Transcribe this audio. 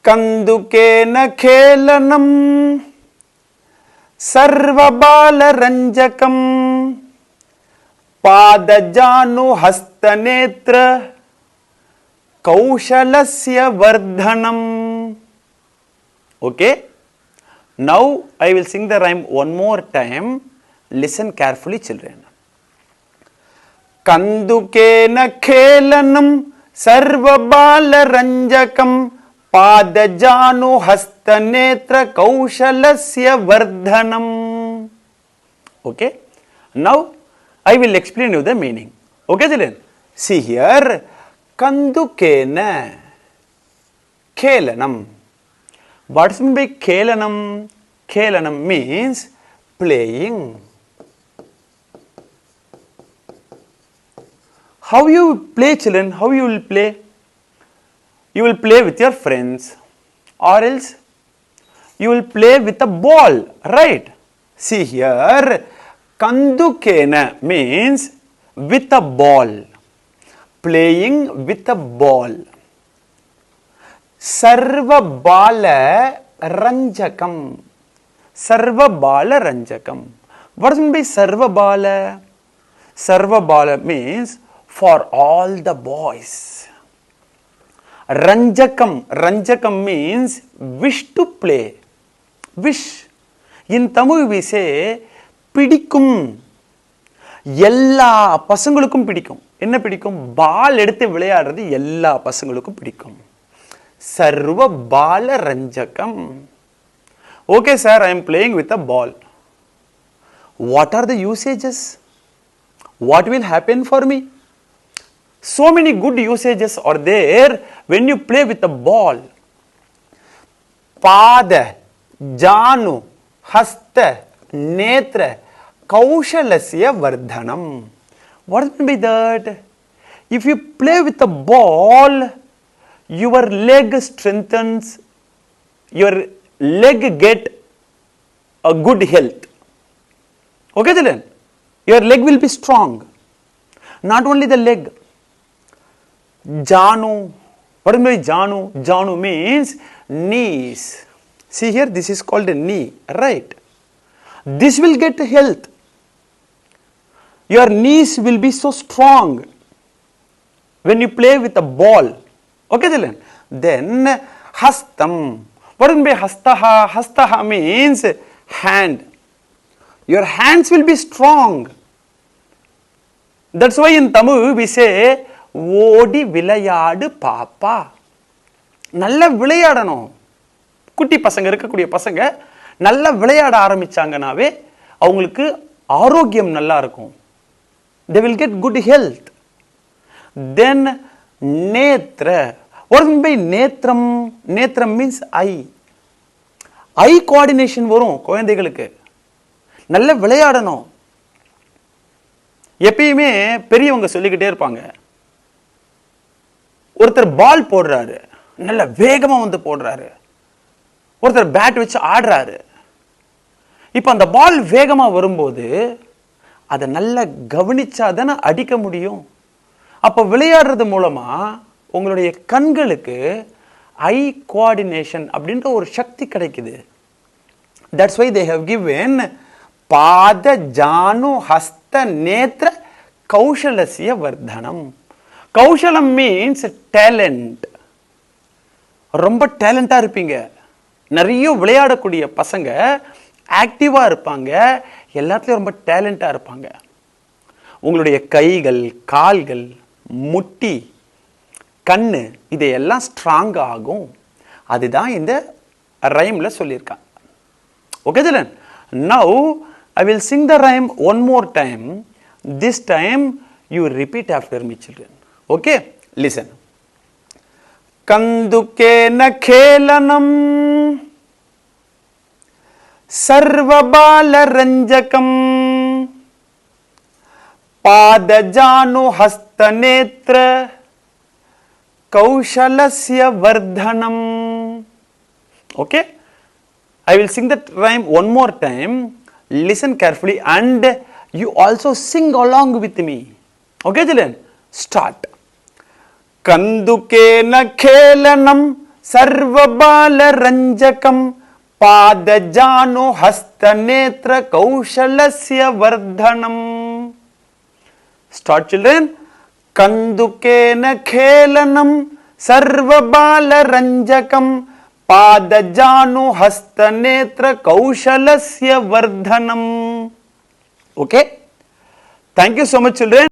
कंदुकेन खेलनम सर्वबालरंजकम पादजानु हस्तनेत्र कौशलस्य वर्धनम. Okay, now I will sing the rhyme one more time. Listen carefully, children. कंदुकेन खेलनम सर्वबालरंजकम पादजानु हस्तनेत्र कौशलस्य वर्धनम. Okay, now I will explain you the meaning. Okay, children, see here. Kandukena Kelanam. What's meant by Kelanam? Kelanam means playing. How you play, children? How you will play? You will play with your friends, or else you will play with a ball, right? See here, Kandukena means with a ball. Playing with a ball. Sarva bala ranjakam. Sarva bala ranjakam. What does it mean by sarva bala? Sarva bala means for all the boys. Ranjakam. Ranjakam means wish to play. Wish. In Tamil we say pidikum. எல்லா பசங்களுக்கும் பிடிக்கும். என்ன பிடிக்கும்? பால் எடுத்து விளையாடுறது எல்லா பசங்களுக்கும் பிடிக்கும். சர்வ பால ரஞ்சகம். Okay sir, I am playing with a ball. What are the usages? What will happen for me? So many good usages are there when you play with a ball. Pada, janu, hasta, netra, kaushalasya vardhanam. What does it mean by that? If you play with a ball, your leg strengthens, your leg get a good health. Okay, children? Your leg will be strong. Not only the leg. Janu. What do you mean by Janu? Janu means knees. See here, this is called a knee, right? This will get health. Your knees will be so strong when you play with a ball. Okay, children? Then hastam. What do you mean by hastaha? Hastaha means hand. Your hands will be strong. That's why in Tamil we say ஓடி விளையாடு பாப்பா. நல்ல விளையாடணும். குட்டி பசங்க இருக்கக்கூடிய பசங்க நல்லா விளையாட ஆரம்பிச்சாங்கனாவே அவங்களுக்கு ஆரோக்கியம் நல்லா இருக்கும். They will get good health. Then netra. What do you mean by netram? Netram means eye. Eye coordination வரும் குழந்தைகளுக்கு. நல்ல விளையாடணும். எப்பயுமே பெரியவங்க சொல்லிக்கிட்டே இருப்பாங்க. ஒருத்தர் பால் போடுறாரு, நல்ல வேகமா வந்து போடுறாரு. ஒருத்தர் பேட் வச்சு ஆடுறாரு. இப்போ அந்த பால் வேகமா வரும்போது அதை நல்லா கவனிச்சாதானே அடிக்க முடியும். அப்போ விளையாடுறது மூலமா உங்களுடைய கண்களுக்கு ஐ கோஆர்டினேஷன் அப்படின்ற ஒரு சக்தி கிடைக்குது. That's why they have given பாத ஜானு ஹஸ்த நேத்ர கௌஷலஸ்ய வர்தனம். கௌஷலம் மீன்ஸ் டேலண்ட். ரொம்ப டேலண்டா இருப்பீங்க. நிறைய விளையாடக்கூடிய பசங்க ஆக்டிவா இருப்பாங்க. எல்லாத்துலயும் ரொம்ப டேலண்டா இருப்பாங்க. உங்களுடைய கைகள், கால்கள், முட்டி, கண்ணு இதையெல்லாம் ஸ்ட்ராங் ஆகும். அதுதான் இந்த ரைம்ல சொல்லியிருக்காங்க. Okay children? Now I will sing the rhyme one more time. This time you repeat after me, children. Okay? Listen. Kandukena khelanam sarvabala ranjakam padajanu hastanetra kaushalasya vardhanam. Okay? I will sing that rhyme one more time. Listen carefully and you also sing along with me. Okay, children? Start. Kandukena khelanam सर्वबालरञ्जकं पादजानु हस्तनेत्र कौशलस्य वर्धनम्. Start, children. कंदुकेन खेलनम सर्वबालरञ्जकं पादजानु हस्तनेत्र कौशलस्य वर्धनम. Okay? Thank you so much, children.